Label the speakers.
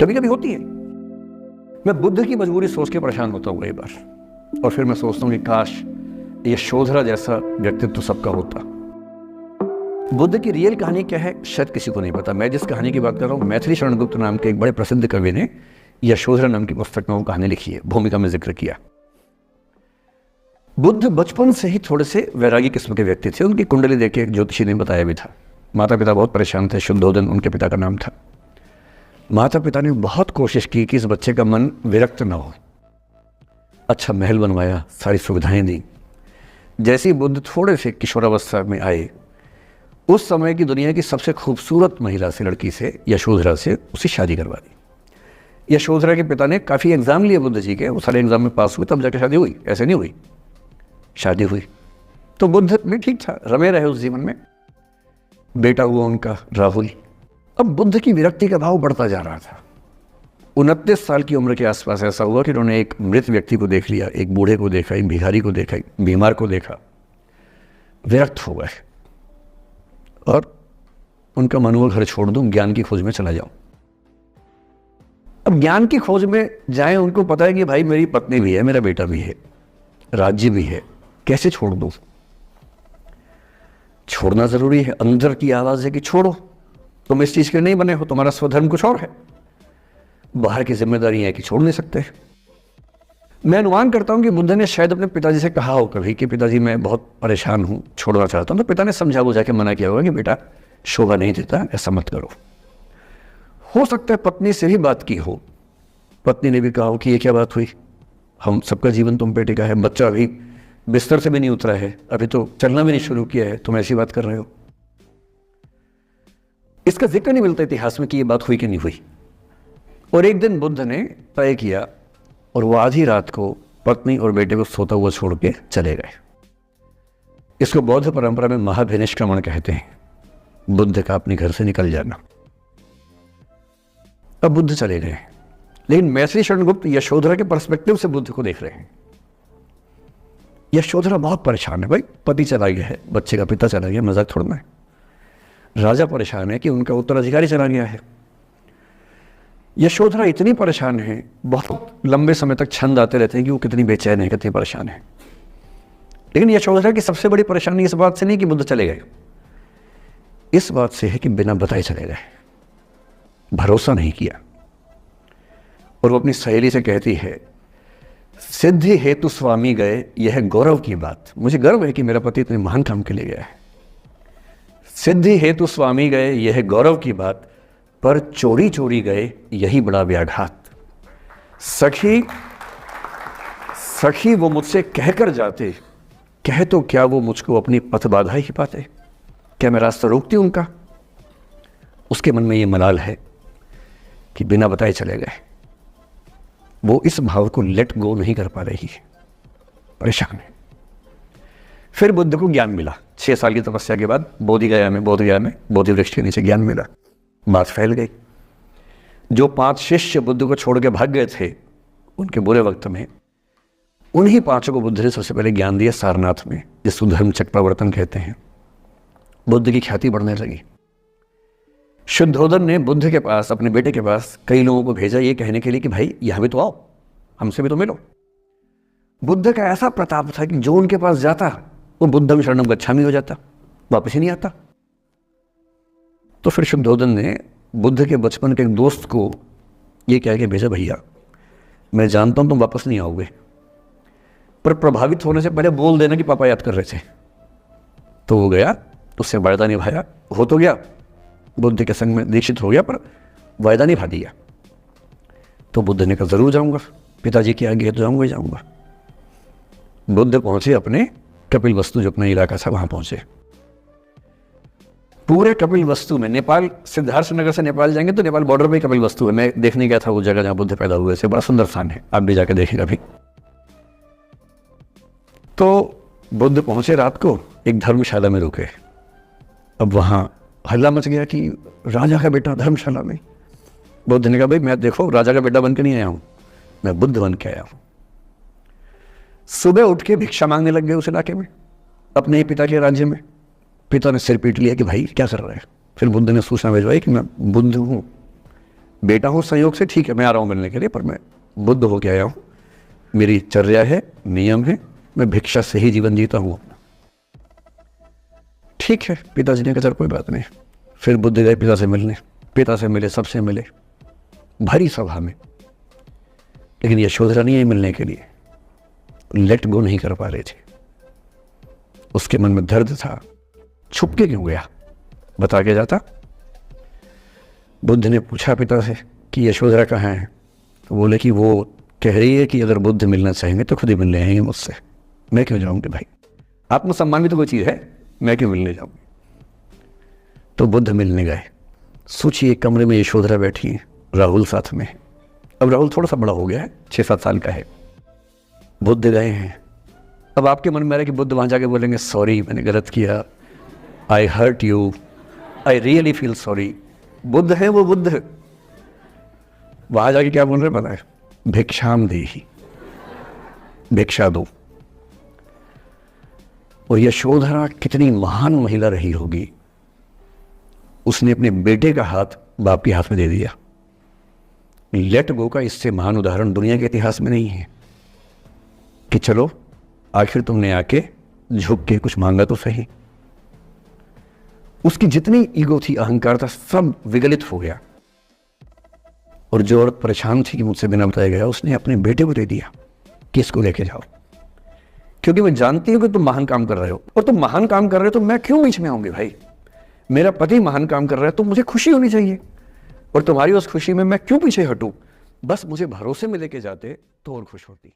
Speaker 1: कभी कभी होती है। मैं बुद्ध की मजबूरी सोच के परेशान होता हूँ कई बार, और फिर मैं सोचता हूँ कि काश ये यशोधरा जैसा व्यक्तित्व सबका होता। बुद्ध की रियल कहानी क्या है शायद किसी को नहीं पता। मैं जिस कहानी की बात कर रहा हूँ, मैथिली शरण गुप्त नाम के एक बड़े प्रसिद्ध कवि ने यशोधरा नाम की पुस्तक में वो कहानी लिखी है, भूमिका में जिक्र किया। बुद्ध बचपन से ही थोड़े से वैरागी किस्म के व्यक्ति थे। उनकी कुंडली देख के एक ज्योतिषी ने बताया भी था। माता पिता बहुत परेशान थे, शुद्धोदन उनके पिता का नाम था। माता पिता ने बहुत कोशिश की कि इस बच्चे का मन विरक्त ना हो। अच्छा महल बनवाया, सारी सुविधाएं दी। जैसे ही बुद्ध थोड़े से किशोरावस्था में आए, उस समय की दुनिया की सबसे खूबसूरत महिला से, लड़की से, यशोधरा से उसकी शादी करवा दी। यशोधरा के पिता ने काफ़ी एग्जाम लिए बुद्ध जी के, वो सारे एग्जाम में पास हुए, तब जाकर शादी हुई। ऐसे नहीं हुई, शादी हुई। तो बुद्ध भी ठीक था, रमे रहे उस जीवन में। बेटा हुआ उनका राहुल। अब बुद्ध की विरक्ति का भाव बढ़ता जा रहा था। 29 साल की उम्र के आसपास ऐसा हुआ कि उन्होंने एक मृत व्यक्ति को देख लिया, एक बूढ़े को देखा, एक भिखारी को देखा, एक बीमार को देखा। विरक्त हो गए और उनका मन हुआ घर छोड़ दूं, ज्ञान की खोज में चला जाऊं। अब ज्ञान की खोज में जाएं, उनको पता है कि भाई मेरी पत्नी भी है, मेरा बेटा भी है, राज्य भी है, कैसे छोड़ दूं? छोड़ना जरूरी है। अंदर की आवाज है कि छोड़ो, तुम इस चीज के नहीं बने हो, तुम्हारा स्वधर्म कुछ और है। बाहर की जिम्मेदारी है कि छोड़ नहीं सकते। मैं अनुमान करता हूं कि बुद्ध ने शायद अपने पिताजी से कहा हो कभी कि पिताजी मैं बहुत परेशान हूं, छोड़ना चाहता हूं। तो पिता ने समझा बुझा के मना किया होगा कि बेटा शोभा नहीं देता, ऐसा मत करो। हो सकता है पत्नी से भी बात की हो, पत्नी ने भी कहा हो कि ये क्या बात हुई, हम सबका जीवन तुम पे टिका है, बच्चा अभी बिस्तर से भी नहीं उतरा है, अभी तो चलना भी नहीं शुरू किया है, तुम ऐसी बात कर रहे हो। इसका जिक्र नहीं मिलता इतिहास में कि ये बात हुई कि नहीं हुई। और एक दिन बुद्ध ने तय किया और वो आधी रात को पत्नी और बेटे को सोता हुआ छोड़ के चले गए। इसको बौद्ध परंपरा में महाभिनिष्क्रमण कहते हैं, बुद्ध का अपने घर से निकल जाना। अब बुद्ध चले गए, लेकिन मैथिली शरण गुप्त यशोधरा के पर्सपेक्टिव से बुद्ध को देख रहे हैं। यशोधरा बहुत परेशान है, भाई पति चला गया है, बच्चे का पिता चला गया, मजाक थोड़ा है। राजा परेशान है कि उनका उत्तराधिकारी चला गया है। यशोधरा इतनी परेशान है, बहुत लंबे समय तक छंद आते रहते हैं कि वो कितनी बेचैन है, कितनी परेशान है। लेकिन यशोधरा की सबसे बड़ी परेशानी इस बात से नहीं कि बुद्ध चले गए, इस बात से है कि बिना बताए चले गए, भरोसा नहीं किया। और वो अपनी सहेली से कहती है, सिद्धि हेतु स्वामी गए, यह गौरव की बात। मुझे गर्व है कि मेरा पति इतने महान काम के लिए गया है। सिद्धि हेतु स्वामी गए, यह गौरव की बात, पर चोरी चोरी गए, यही बड़ा व्याघात। सखी वो मुझसे कहकर जाते, कह तो क्या वो मुझको अपनी पथ बाधा ही पाते, क्या मैं रास्ता रोकती उनका? उसके मन में ये मलाल है कि बिना बताए चले गए। वो इस भाव को लेट गो नहीं कर पा रही है, परेशान है। फिर बुद्ध को ज्ञान मिला। 6 साल की तपस्या के बाद बोधगया में बोधि वृक्ष के नीचे ज्ञान मिला। बात फैल गई। जो 5 शिष्य बुद्ध को छोड़ के भाग गए थे उनके बुरे वक्त में, उन्हीं 5 को बुद्ध ने सबसे पहले ज्ञान दिया सारनाथ में, जिसको धर्म चक्रावर्तन कहते हैं। बुद्ध की ख्याति बढ़ने लगी। शुद्धोदन ने बुद्ध के पास, अपने बेटे के पास कई लोगों को भेजा ये कहने के लिए कि भाई यहां भी तो आओ, हमसे भी तो मिलो। बुद्ध का ऐसा प्रताप था कि जो उनके पास जाता वो बुद्धम शरणम गच्छामि हो जाता, वापस ही नहीं आता। तो फिर शुद्धोदन ने बुद्ध के बचपन के एक दोस्त को ये कह के भेजा, भैया मैं जानता हूं तुम वापस नहीं आओगे, पर प्रभावित होने से पहले बोल देना कि पापा याद कर रहे थे। तो वो गया, उससे वायदा निभाया, हो तो गया, बुद्ध के संग में दीक्षित हो गया, पर वायदा निभा दिया। तो बुद्ध ने कहा जरूर जाऊंगा, पिताजी की आज्ञा तो जाऊंगा ही जाऊंगा। बुद्ध पहुंचे अपने कपिल वस्तु, जो अपना इलाका था, वहां पहुंचे। पूरे कपिल वस्तु में, नेपाल सिद्धार्थ नगर से नेपाल जाएंगे तो नेपाल बॉर्डर पे कपिल वस्तु है। मैं देखने गया था वो जगह जहां बुद्ध पैदा हुए थे, बड़ा सुंदर स्थान है, आप भी जाकर देखेंगे अभी। तो बुद्ध पहुंचे रात को, एक धर्मशाला में रुके। अब वहां हल्ला मच गया कि राजा का बेटा धर्मशाला में। बुद्ध ने कहा भाई मैं देखो राजा का बेटा बन के नहीं आया हूं, मैं बुद्ध बन के आया हूं। सुबह उठ के भिक्षा मांगने लग गए उस इलाके में, अपने ही पिता के राज्य में। पिता ने सिर पीट लिया कि भाई क्या कर रहे हैं। फिर बुद्ध ने सूचना भिजवाई कि मैं बुद्ध हूं, बेटा हूँ संयोग से, ठीक है, मैं आ रहा हूँ मिलने के लिए, पर मैं बुद्ध होके आया हूँ, मेरी चर्या है, नियम है, मैं भिक्षा से ही जीवन जीता हूँ अपना। ठीक है, पिताजी ने कहा चल कोई बात नहीं। फिर बुद्ध गए पिता से मिलने, पिता से मिले, सबसे मिले, भरी सभा में, लेकिन यशोधरा नहीं आई मिलने के लिए, लेट गो नहीं कर पा रहे थे। उसके मन में दर्द था, छुप के क्यों गया, बता के जाता। बुद्ध ने पूछा पिता से कि यशोधरा कहाँ है, तो बोले कि वो कह रही है कि अगर बुद्ध मिलना चाहेंगे तो खुद ही मिलने आएंगे मुझसे, मैं क्यों जाऊंगी भाई, आत्मसम्मान भी तो कोई चीज़ है, मैं क्यों मिलने जाऊंगी। तो बुद्ध मिलने गए। सोचिए कमरे में यशोधरा बैठी है, राहुल साथ में। अब राहुल थोड़ा सा बड़ा हो गया है, 6-7 साल का है। बुद्ध गए हैं। अब आपके मन में आ रहा है कि बुद्ध वहाँ जाके बोलेंगे सॉरी मैंने गलत किया, I hurt you, I really feel sorry. Buddha है वो बुद्ध, वहाँ जाके क्या बोल रहे पता है, भिक्षाम देहि, भिक्षा दो। और यशोधरा कितनी महान महिला रही होगी, उसने अपने बेटे का हाथ बाप के हाथ में दे दिया। लेट गो का इससे महान उदाहरण दुनिया के इतिहास में नहीं है कि चलो आखिर तुमने आके झुक के कुछ मांगा तो सही। उसकी जितनी ईगो थी, अहंकार था, सब विगलित हो गया। और जो औरत परेशान थी कि मुझसे बिना बताया गया, उसने अपने बेटे को दे दिया कि इसको लेके जाओ, क्योंकि मैं जानती हूं कि तुम महान काम कर रहे हो, और तुम महान काम कर रहे हो तो मैं क्यों बीच में आऊंगी भाई। मेरा पति महान काम कर रहा है तो मुझे खुशी होनी चाहिए, और तुम्हारी उस खुशी में मैं क्यों पीछे हटूं। बस मुझे भरोसे में लेके जाते तो और खुश होती।